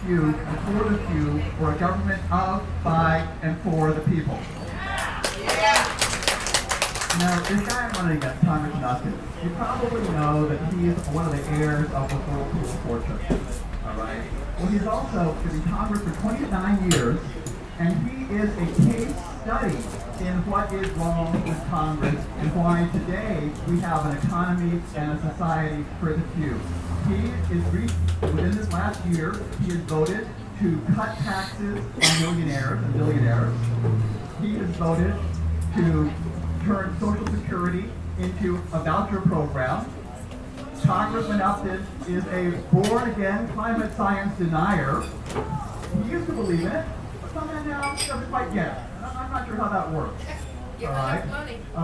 few, and for the few, or a government of, by, and for the people. Now, this guy I'm running against, Congressman Upton, you probably know that he is one of the heirs of the Whirlpool fortune. All right? Well, he's also been in Congress for 29 years, and he is a case study in what is wrong with Congress and why today we have an economy and a society for the few. Within this last year, he has voted to cut taxes on millionaires and billionaires. He has voted to turn Social Security into a voucher program. Congressman Upton is a born-again climate science denier. He used to believe in it, but somehow now he doesn't quite get it. I'm not sure how that works. All right. I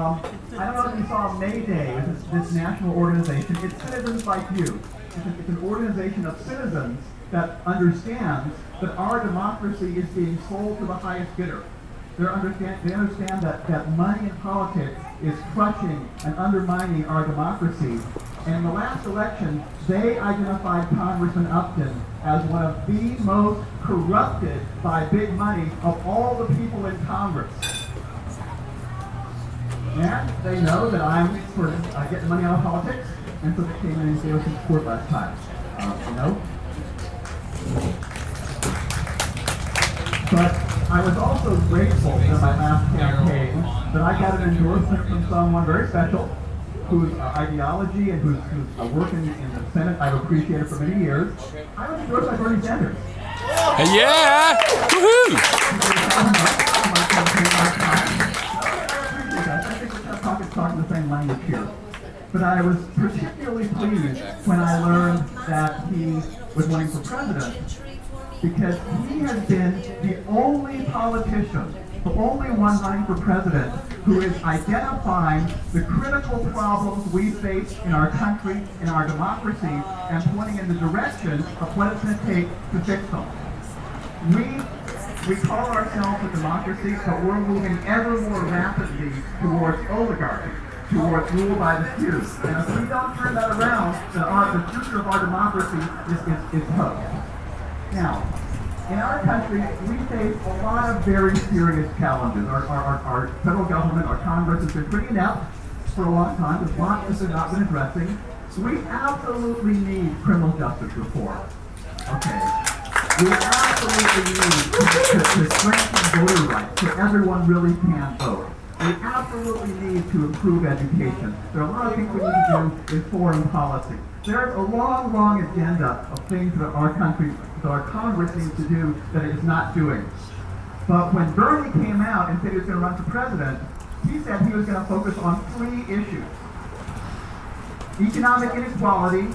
don't know if you saw May Day, this national organization. It's citizens like you. It's an organization of citizens that understands that our democracy is being sold to the highest bidder. They understand that money in politics is crushing and undermining our democracy. And in the last election, they identified Congressman Upton as one of the most corrupted by big money of all the people in Congress. And they know that I'm for getting money out of politics, and so they came in and gave us some support last time. But I was also grateful in my last campaign that I got an endorsement from someone very special, whose ideology and whose work in the Senate I've appreciated for many years. I was endorsed by Bernie Sanders. Yeah! Woohoo! I think we're talking the same language here. But I was particularly pleased when I learned that he was running for president, because he has been the only politician, the only one running for president, who is identifying the critical problems we face in our country, in our democracy, and pointing in the direction of what it's going to take to fix them. We call ourselves a democracy, but we're moving ever more rapidly towards oligarchy, towards rule by the few. And if we don't turn that around, then the future of our democracy is toast. Now, in our country, we face a lot of very serious challenges. Our federal government, our Congress, has been pretty inept for a long time. There's lots that they've not been addressing. We absolutely need criminal justice reform. Okay. We absolutely need to strengthen voter rights so everyone really can vote. We absolutely need to improve education. There are a lot of things we need to do in foreign policy. There's a long, long agenda of things that our country, that our Congress needs to do that it is not doing. But when Bernie came out and said he was going to run for president, he said he was going to focus on 3 issues: economic inequality,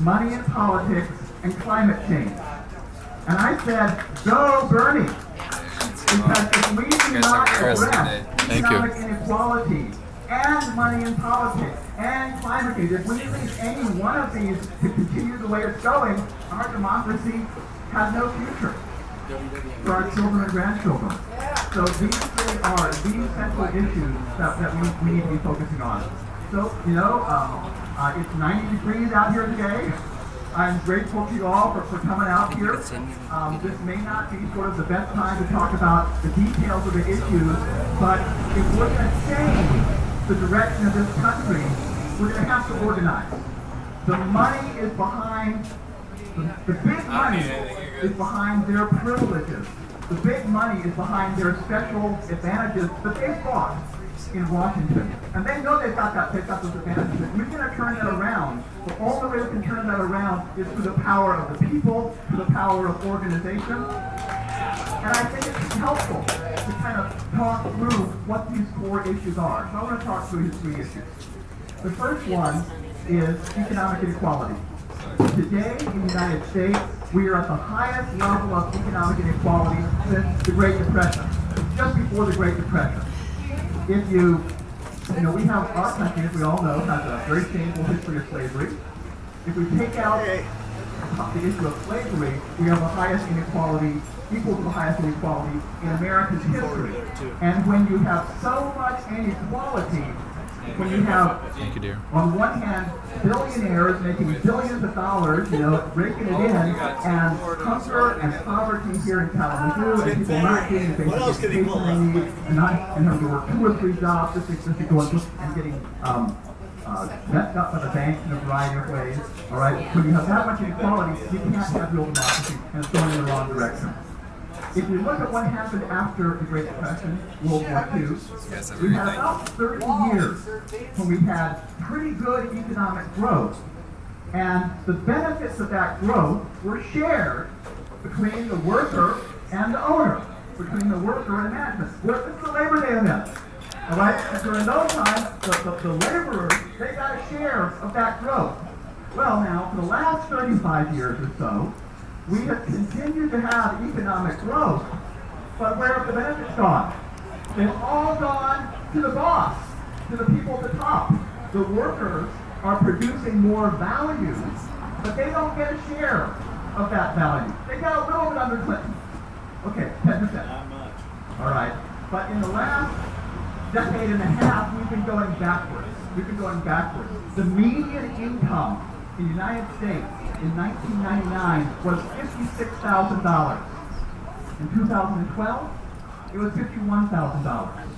money in politics, and climate change. And I said, go Bernie! Because if we do not address economic inequality and money in politics and climate change, if we leave any one of these to continue the way it's going, our democracy has no future for our children and grandchildren. So these 3 are the central issues that we need to be focusing on. So, it's 90 degrees out here today. I'm grateful to you all for coming out here. This may not be sort of the best time to talk about the details of the issues, but if we're going to change the direction of this country, we're going to have to organize. The money is behind, the big money is behind their privileges. The big money is behind their special advantages that they've bought in Washington. And they know they've got those advantages. If we're going to turn that around, the only way we can turn that around is through the power of the people, through the power of organization. And I think it's helpful to kind of talk through what these 4 issues are. So I want to talk through these 3 issues. The first one is economic inequality. Today in the United States, we are at the highest level of economic inequality since the Great Depression, just before the Great Depression. If we have our country, as we all know, has a very shameful history of slavery. If we take out the issue of slavery, we have the highest inequality, equal to the highest inequality in America's history. And when you have so much inequality, when you have, on one hand, billionaires making billions of dollars, raking it in, and hunger and poverty here in Kalamazoo, and people not getting the basic education they need, and having to work 2 or 3 jobs just to go and getting messed up by the banks in a variety of ways. All right, when you have that much inequality, you can't have real democracy, and it's going in the wrong direction. If you look at what happened after the Great Depression, World War II, we had about 30 years when we had pretty good economic growth. And the benefits of that growth were shared between the worker and the owner, between the worker and management. It's the Labor Day event. All right? And during those times, the laborers, they got a share of that growth. Well, now, for the last 35 years or so, we have continued to have economic growth, but where have the benefits gone? They've all gone to the boss, to the people at the top. The workers are producing more value, but they don't get a share of that value. They got a little bit under Clinton. Okay, 10%. Not much. All right, but in the last decade and a half, we've been going backwards. The median income in the United States in 1999 was $56,000. In 2012, it was $51,000.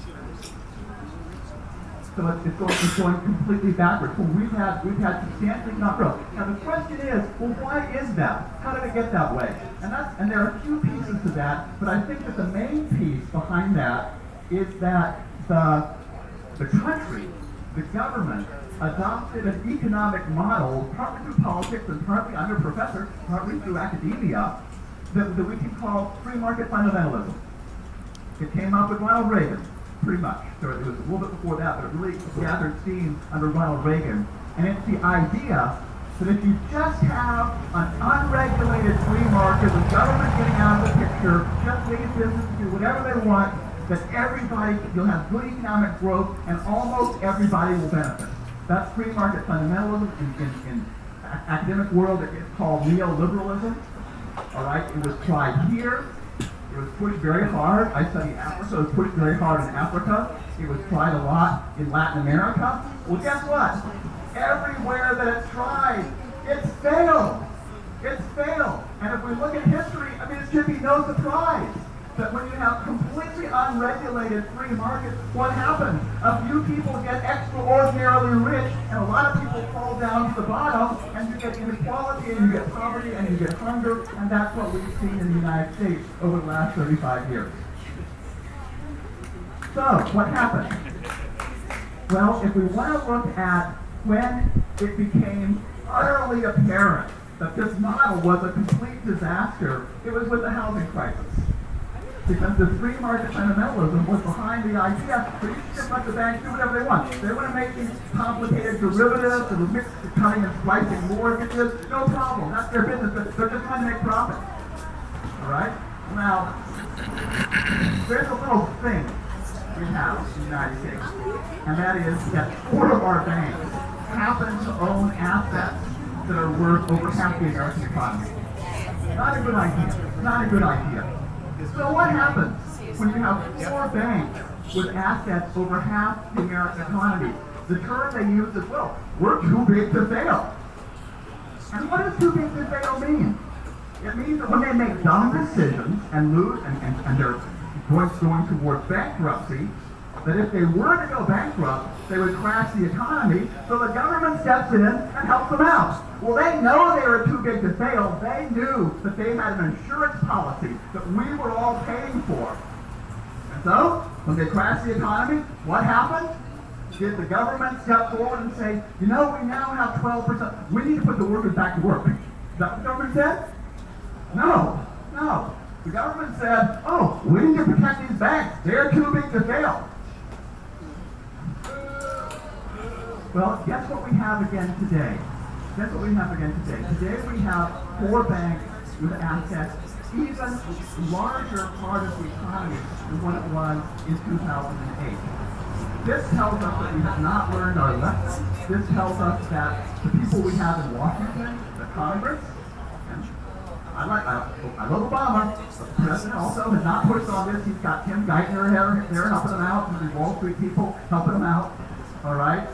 So it's going completely backwards. Well, we've had substantial economic growth. Now the question is, well, why is that? How did it get that way? And there are a few pieces to that, but I think that the main piece behind that is that the country, the government, adopted an economic model, partly through politics and partly, I'm a professor, partly through academia, that we can call free market fundamentalism. It came up with Ronald Reagan, pretty much. So it was a little bit before that, but it really gathered steam under Ronald Reagan. And it's the idea that if you just have an unregulated free market with government getting out of the picture, just leave business to do whatever they want, that you'll have good economic growth and almost everybody will benefit. That's free market fundamentalism. In academic world, it's called neoliberalism. All right, it was tried here. It was pushed very hard. I study Africa, so it was pushed very hard in Africa. It was tried a lot in Latin America. Well, guess what? Everywhere that it's tried, it's failed. It's failed. And if we look at history, I mean, it should be no surprise that when you have completely unregulated free markets, what happens? A few people get extraordinarily rich, and a lot of people fall down to the bottom, and you get inequality, and you get poverty, and you get hunger, and that's what we've seen in the United States over the last 35 years. So, what happened? Well, if we want to look at when it became utterly apparent that this model was a complete disaster, it was with the housing crisis. Because the free market fundamentalism was behind the idea that you just let the banks do whatever they want. They want to make these complicated derivatives that are cutting and splicing mortgages. No problem. That's their business. They're just trying to make profit. All right? Now, there's a little thing we have in the United States, and that is that 4 of our banks happen to own assets that are worth over half the American economy. Not a good idea. Not a good idea. So what happens when you have 4 banks with assets over half the American economy? The term they use is, well, we're too big to fail. And what does too big to fail mean? It means that when they make dumb decisions and lose, and they're going towards bankruptcy, that if they were to go bankrupt, they would crash the economy, so the government steps in and helps them out. Well, they know they were too big to fail. They knew that they had an insurance policy that we were all paying for. And so, when they crashed the economy, what happened? Did the government step forward and say, you know, we now have 12%, we need to put the workers back to work? Is that what the government said? No. The government said, oh, we need to protect these banks. They're too big to fail. Well, guess what we have again today? Today we have 4 banks with assets even larger part of the economy than what it was in 2008. This tells us that we have not learned our lesson. This tells us that the people we have in Washington, the Congress, and I love Obama, but the president also has not pushed on this. He's got Tim Geithner there helping him out, and the Wall Street people helping him out. All right?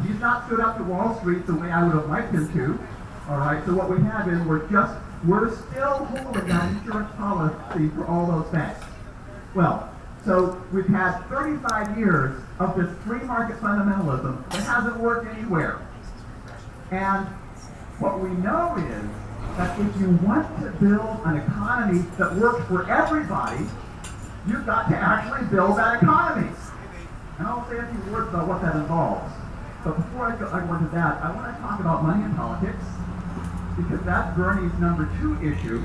He's not stood up to Wall Street the way I would have liked him to. All right, so what we have is we're still holding that insurance proxy for all those banks. Well, so we've had 35 years of this free market fundamentalism that hasn't worked anywhere. And what we know is that if you want to build an economy that works for everybody, you've got to actually build that economy. And I'll say a few words about what that involves. But before I go into that, I want to talk about money in politics, because that's Bernie's number 2 issue.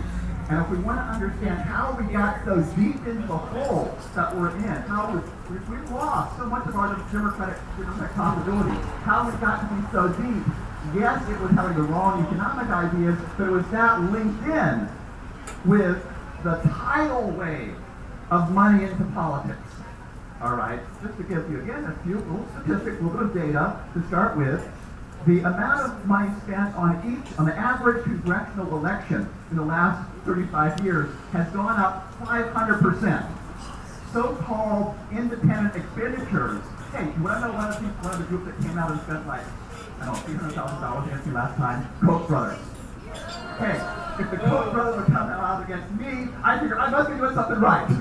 And if we want to understand how we got so deep into the hole that we're in, how we've lost so much of our democratic possibility, how we got to be so deep. Yes, it was having the wrong economic ideas, but it was that linked in with the tidal wave of money into politics. All right, just to give you again a few little statistics, a little bit of data to start with. The amount of money spent on the average congressional election in the last 35 years has gone up 500%. So-called independent expenditures. Hey, you want to know one of the groups that came out and spent like, I don't know, $300,000 against me last time? Koch brothers. Hey, if the Koch brothers would come out against me, I figure I must be doing something right. But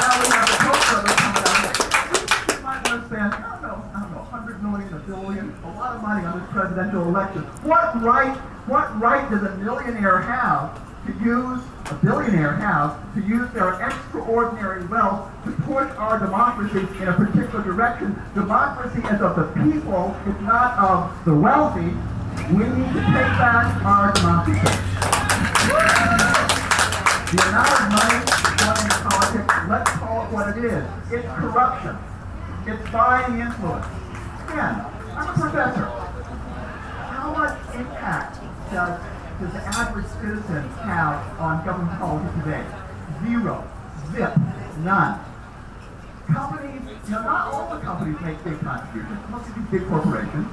now we have the Koch brothers coming out. You might want to spend, I don't know, 100 million, $1 billion, a lot of money on this presidential election. What right does a millionaire have to use, a billionaire have, to use their extraordinary wealth to push our democracy in a particular direction? Democracy is of the people, it's not of the wealthy. We need to take back our democracy. The amount of money going into politics, let's call it what it is. It's corruption. It's buying influence. Again, I'm a professor. How much impact does the average citizen have on government policy today? Zero. Zip. None. Companies, not all the companies make big contributions. Most of these big corporations.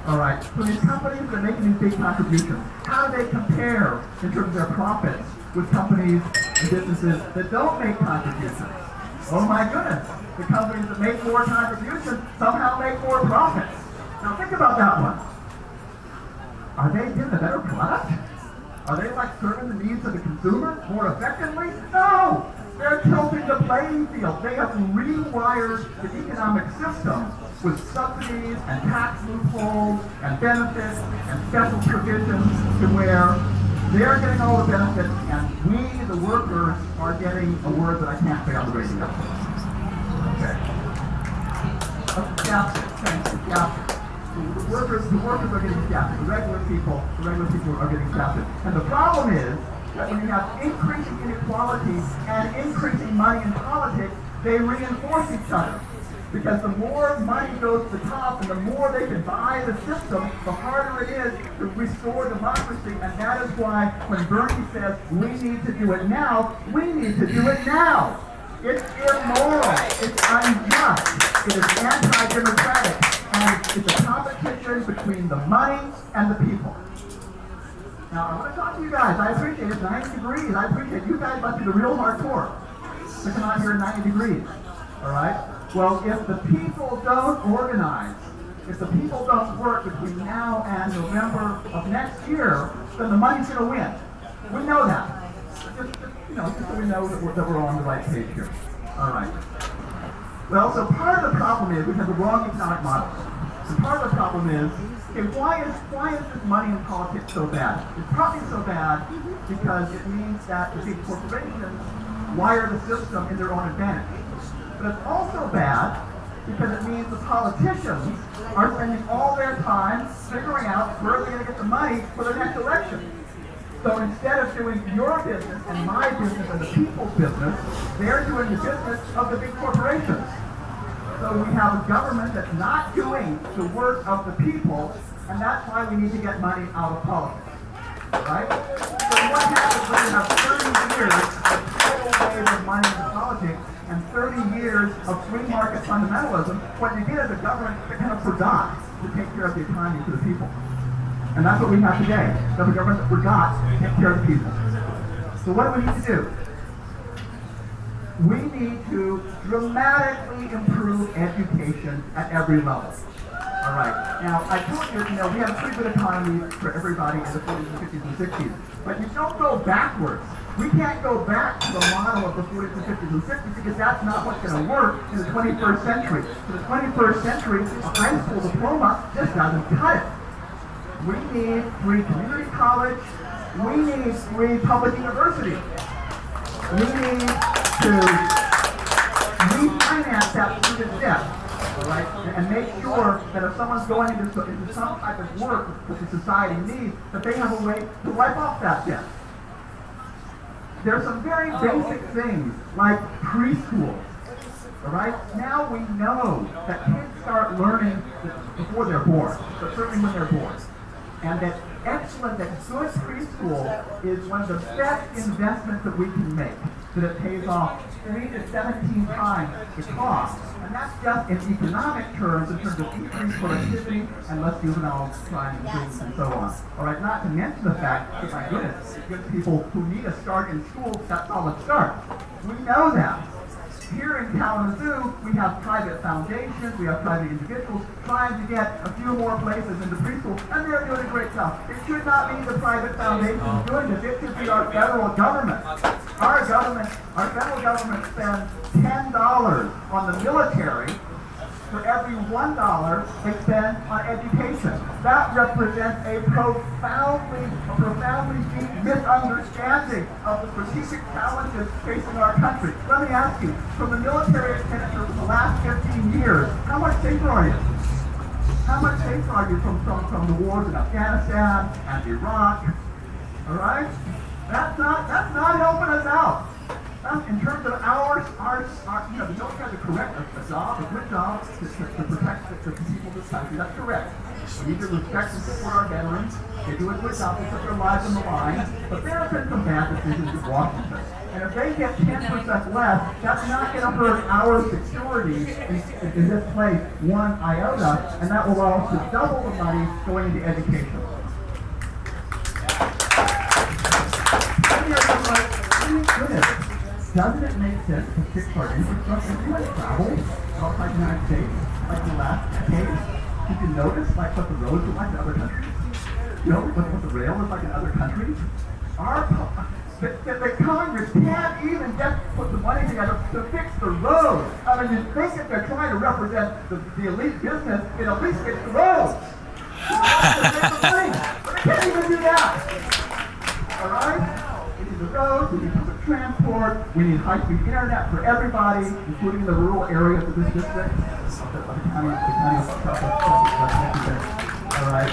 All right. So these companies that are making these big contributions, how do they compare in terms of their profits with companies and businesses that don't make contributions? Oh my goodness. The companies that make more contributions somehow make more profits. Now think about that one. Are they getting a better product? Are they like serving the needs of the consumer more effectively? No! They're tilting the playing field. They have rewired the economic system with subsidies and tax loopholes and benefits and special provisions to where they're getting all the benefits and we, the workers, are getting a word that I can't say on the radio. Okay. The workers are getting shafted. The regular people are getting shafted. And the problem is that when you have increasing inequality and increasing money in politics, they reinforce each other. Because the more money goes to the top and the more they can buy the system, the harder it is to restore democracy. And that is why when Bernie says we need to do it now, we need to do it now. It's immoral. It's unjust. It is anti-democratic. And it's a competition between the money and the people. Now, I want to talk to you guys. I appreciate it. 90 degrees. I appreciate it. You guys must be the real hardcore to come out here in 90 degrees. All right? Well, if the people don't organize, if the people don't work between now and November of next year, then the money's going to win. We know that. Just so we know that we're on the right page here. All right. Well, so part of the problem is we have the wrong economic model. And part of the problem is, okay, why is this money in politics so bad? It's probably so bad because it means that the big corporations wire the system in their own advantage. But it's also bad because it means the politicians are spending all their time figuring out where they're going to get the money for the next election. So instead of doing your business and my business and the people's business, they're doing the business of the big corporations. So we have a government that's not doing the work of the people, and that's why we need to get money out of politics. Right? So what happens when you have 30 years of total wave of money into politics and 30 years of free market fundamentalism? What you get is a government that kind of forgot to take care of the economy for the people. And that's what we have today. We have a government that forgot to take care of the people. So what do we need to do? We need to dramatically improve education at every level. All right. Now, I told you, we had a pretty good economy for everybody in the 40s and 50s and 60s. But you don't go backwards. We can't go back to the model of the 40s and 50s and 60s because that's not what's going to work in the 21st century. In the 21st century, a high school diploma just doesn't cut it. We need free community college. We need free public university. We need to refinance that student debt, all right, and make sure that if someone's going into some type of work that the society needs, that they have a way to wipe off that debt. There's some very basic things like preschool. All right? Now we know that kids start learning before they're born, but certainly when they're born. And that excellent, that good preschool is one of the best investments that we can make. That it pays off 3 to 17 times the cost. And that's just in economic terms, in terms of increased productivity and less juvenile crime and so on. All right, not to mention the fact that, my goodness, good people who need a start in school, that's solid start. We know that. Here in Kalamazoo, we have private foundations, we have private individuals trying to get a few more places into preschool, and they're doing a great job. It should not be the private foundations doing this, it should be our federal government. Our federal government spends $10 on the military for every $1 they spend on education. That represents a profoundly deep misunderstanding of the strategic challenges facing our country. Let me ask you, from the military expenditure for the last 15 years, how much safer are you? How much safer are you from the wars in Afghanistan and Iraq? All right? That's not helping us out. In terms of our the military has a good job to protect the people of this country. That's correct. We need to respect and support our veterans. They do a good job. They put their lives on the line. But there have been some bad decisions in Washington. And if they get 10% less, that's not going to hurt our security in this place one iota, and that will allow us to double the money going into education. Doesn't it make sense to fix our infrastructure? If you like travel outside the United States, like the last decade, did you notice like what the roads are like in other countries? You know, what the rail is like in other countries? The Congress can't even put the money together to fix the roads. I mean, you think if they're trying to represent the elite business, it at least fix the roads. But they can't even do that. All right? We need the roads, we need public transport, we need high-speed internet for everybody, including the rural areas of this district. All right.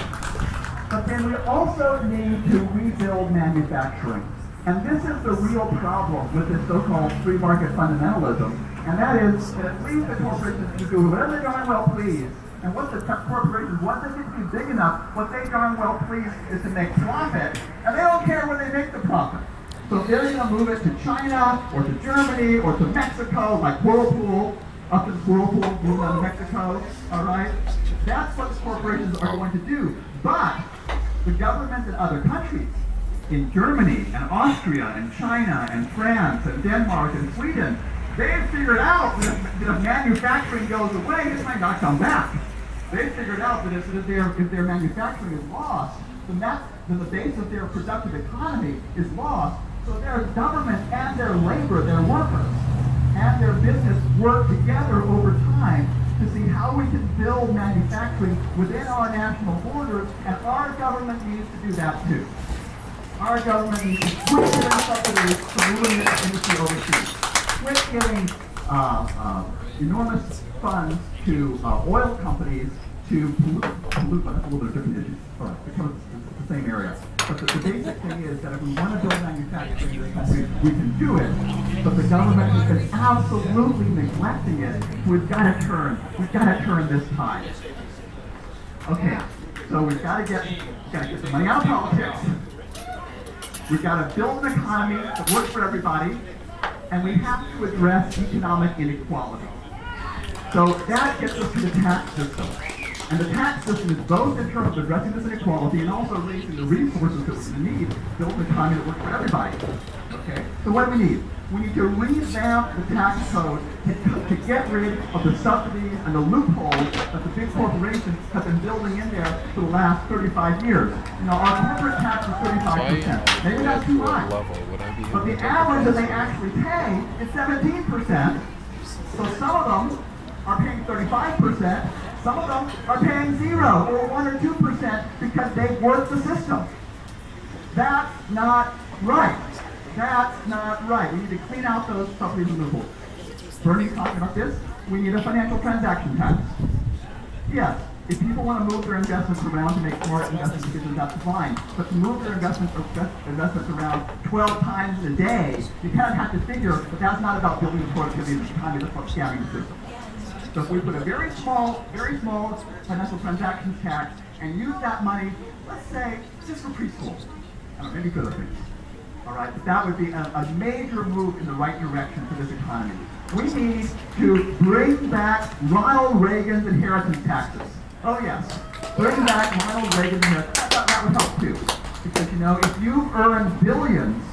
But then we also need to rebuild manufacturing. And this is the real problem with this so-called free market fundamentalism. And that is that it leaves the corporations to do whatever they darn well please. And what the corporations, once they get to be big enough, what they darn well please is to make profit. And they don't care where they make the profit. So if they're going to move it to China, or to Germany, or to Mexico, like Whirlpool, up in Whirlpool, moving on to Mexico, all right? That's what the corporations are going to do. But the governments in other countries, in Germany, and Austria, and China, and France, and Denmark, and Sweden, they've figured out that if manufacturing goes away, it might not come back. They've figured out that if their manufacturing is lost, then the base of their productive economy is lost. So their government and their labor, their workers, and their business work together over time to see how we can build manufacturing within our national borders, and our government needs to do that too. Our government needs to quit giving subsidies for moving this industry overseas. Quit giving enormous funds to oil companies to pollute, but that's a little bit of different issue. All right, because it's the same area. But the basic thing is that if we want to build manufacturing in this country, we can do it. But the government has been absolutely neglecting it. We've got to turn this tide. Okay, so we've got to get the money out of politics. We've got to build an economy that works for everybody, and we have to address economic inequality. So that gets us to the tax system. And the tax system is both in terms of addressing this inequality and also raising the resources that we need to build an economy that works for everybody. Okay? So what do we need? We need to revamp the tax code to get rid of the subsidies and the loopholes that the big corporations have been building in there for the last 35 years. You know, our corporate tax is 35%. Maybe that's too high. But the average that they actually pay is 17%. So some of them are paying 35%. Some of them are paying 0 or 1 or 2% because they've worked the system. That's not right. That's not right. We need to clean out those subsidies and loopholes. Bernie's talking about this. We need a financial transaction tax. Yes, if people want to move their investments around to make smart investment decisions, that's fine. But to move their investments around 12 times a day, you kind of have to figure that that's not about building the productivity of the economy, that's about scamming the system. So if we put a very small financial transactions tax and use that money, let's say, just for preschool, maybe for other things. All right, but that would be a major move in the right direction for this economy. We need to bring back Ronald Reagan's inheritance taxes. Oh yes, bring back Ronald Reagan's inheritance. That would help too, because you know, if you've earned billions,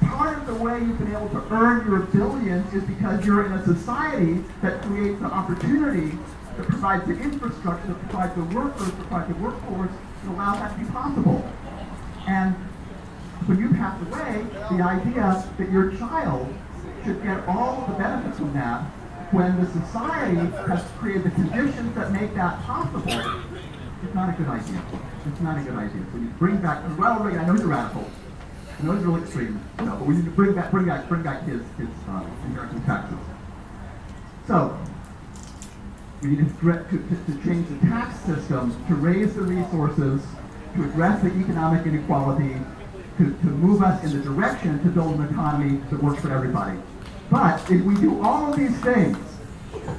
part of the way you've been able to earn your billions is because you're in a society that creates the opportunity, that provides the infrastructure, that provides the workers, that provides the workforce, that allows that to be possible. And when you pass away, the idea that your child should get all of the benefits from that, when the society has created the conditions that make that possible, it's not a good idea. It's not a good idea. So you bring back, well, Reagan, I know he's a radical. I know he's really extreme. But we need to bring back his inheritance taxes. So we need to change the tax system to raise the resources, to address the economic inequality, to move us in the direction to build an economy that works for everybody. But if we do all of these things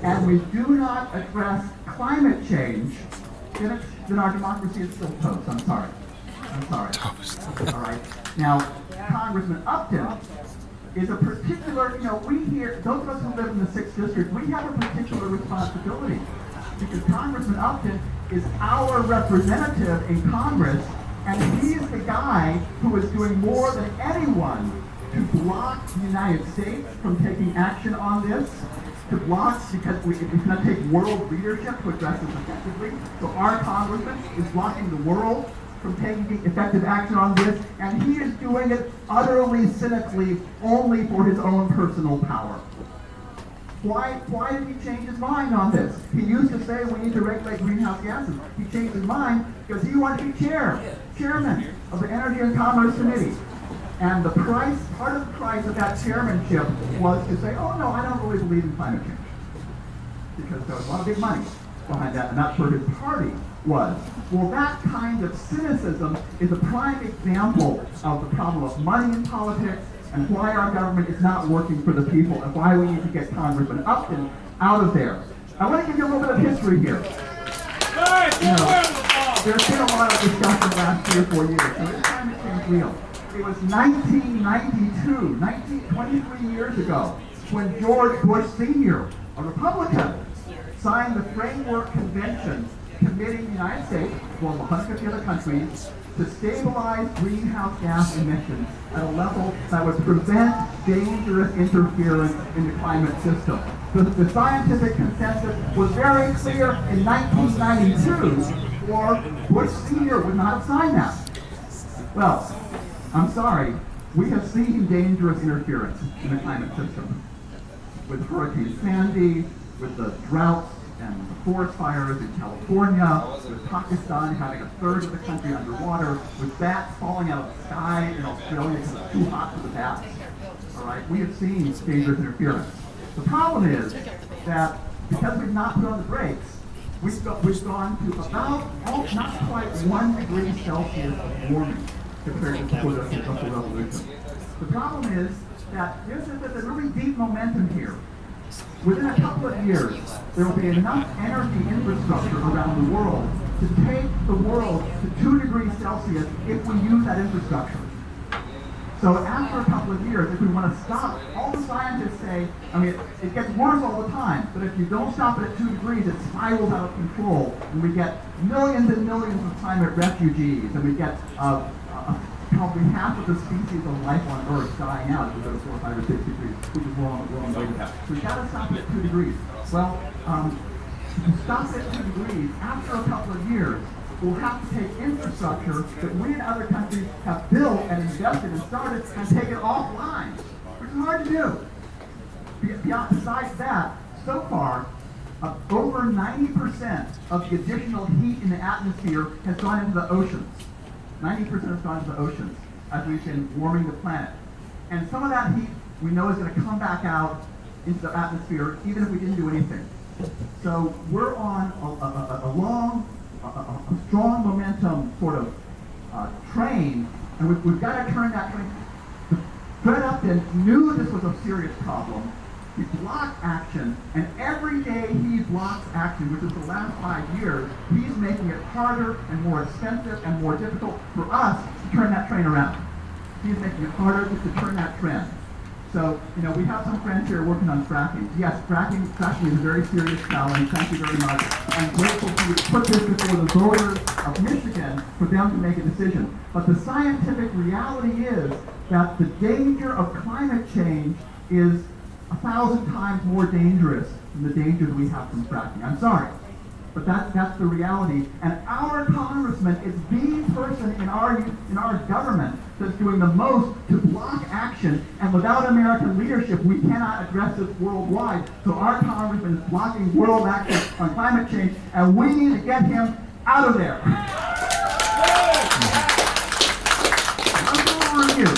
and we do not address climate change, then our democracy is still toast. I'm sorry. Toast. All right. Now, Congressman Upton is a particular, we here, those of us who live in the 6th District, we have a particular responsibility because Congressman Upton is our representative in Congress, and he's the guy who is doing more than anyone to block the United States from taking action on this, to block, because it's going to take world leadership to address this effectively. So our congressman is blocking the world from taking effective action on this, and he is doing it utterly cynically only for his own personal power. Why did he change his mind on this? He used to say we need to regulate greenhouse gases. He changed his mind because he wanted to be chairman of the Energy and Commerce Committee. And the price, part of the price of that chairmanship was to say, oh no, I don't really believe in climate change. Because there was a lot of big money behind that, and that's where his party was. Well, that kind of cynicism is a prime example of the problem of money in politics and why our government is not working for the people and why we need to get Congressman Upton out of there. I want to give you a little bit of history here. There's been a lot of discussion the last 3 or 4 years, so it's climate change real. It was 1992, 23 years ago, when George Bush Sr., a Republican, signed the Framework Convention committing the United States, as well as 150 other countries, to stabilize greenhouse gas emissions at a level that would prevent dangerous interference in the climate system. The scientific consensus was very clear in 1992, or Bush Sr. would not have signed that. Well, I'm sorry, we have seen dangerous interference in the climate system. With Hurricane Sandy, with the droughts and the forest fires in California, with Pakistan having a third of the country underwater, with bats falling out of the sky in Australia because it's too hot for the bats. All right, we have seen dangerous interference. The problem is that because we've not put on the brakes, we've gone to about, not quite 1 degree Celsius of warming compared to before the Industrial Revolution. The problem is that there's a really deep momentum here. Within a couple of years, there will be enough energy infrastructure around the world to take the world to 2 degrees Celsius if we use that infrastructure. So after a couple of years, if we want to stop, all the scientists say, it gets worse all the time, but if you don't stop it at 2 degrees, it spirals out of control, and we get millions and millions of climate refugees, and we get probably half of the species of life on Earth dying out if we go to 4, 5, or 6 degrees, which is we're on the way to that. So we've got to stop it at 2 degrees. Well, to stop it at 2 degrees, after a couple of years, we'll have to take infrastructure that we and other countries have built and invested and started and take it offline, which is hard to do. Besides that, so far, over 90% of the additional heat in the atmosphere has gone into the oceans. 90% has gone into the oceans as we've been warming the planet. And some of that heat we know is going to come back out into the atmosphere even if we didn't do anything. So we're on a strong momentum sort of train, and we've got to turn that train. Fred Upton knew this was a serious problem. He blocked action, and every day he blocks action, which is the last 5 years, he's making it harder and more expensive and more difficult for us to turn that train around. He's making it harder to turn that trend. So, we have some friends here working on fracking. Yes, fracking is a very serious challenge. Thank you very much. I'm grateful for you to put this before the voters of Michigan for them to make a decision. But the scientific reality is that the danger of climate change is 1,000 times more dangerous than the dangers we have from fracking. I'm sorry, but that's the reality. And our congressman is the person in our government that's doing the most to block action. And without American leadership, we cannot address this worldwide. So our congressman is blocking world action on climate change, and we need to get him out of there. I'm on you.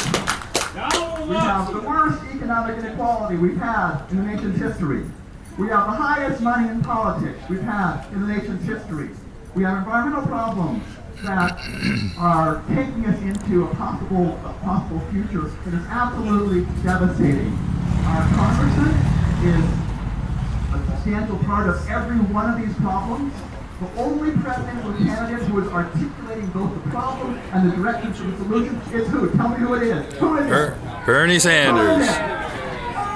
We have the worst economic inequality we've had in the nation's history. We have the highest money in politics we've had in the nation's history. We have environmental problems that are taking us into a possible future that is absolutely devastating. Our congressman is a substantial part of every one of these problems. The only presidential candidate who is articulating both the problem and the direction to the solution is who? Tell me who it is. Who is it? Bernie Sanders.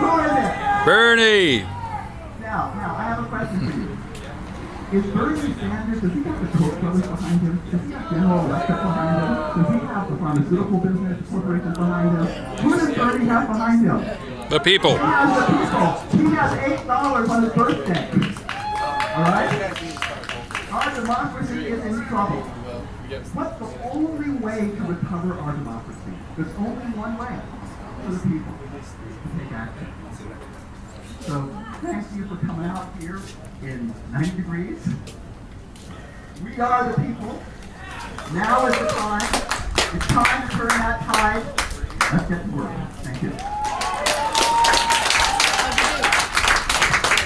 Who is it? Bernie. Now, I have a question for you. Is Bernie Sanders, does he have the Koch brothers behind him? Does he have General Electric behind him? Does he have the pharmaceutical business corporations behind him? Who does Bernie have behind him? The people. He has the people. He has $8 on his birthday. All right? Our democracy is in trouble. What's the only way to recover our democracy? There's only one way for the people to take action. So, thank you for coming out here in 90 degrees. We are the people. Now is the time. It's time to turn that tide. Let's get to work. Thank you.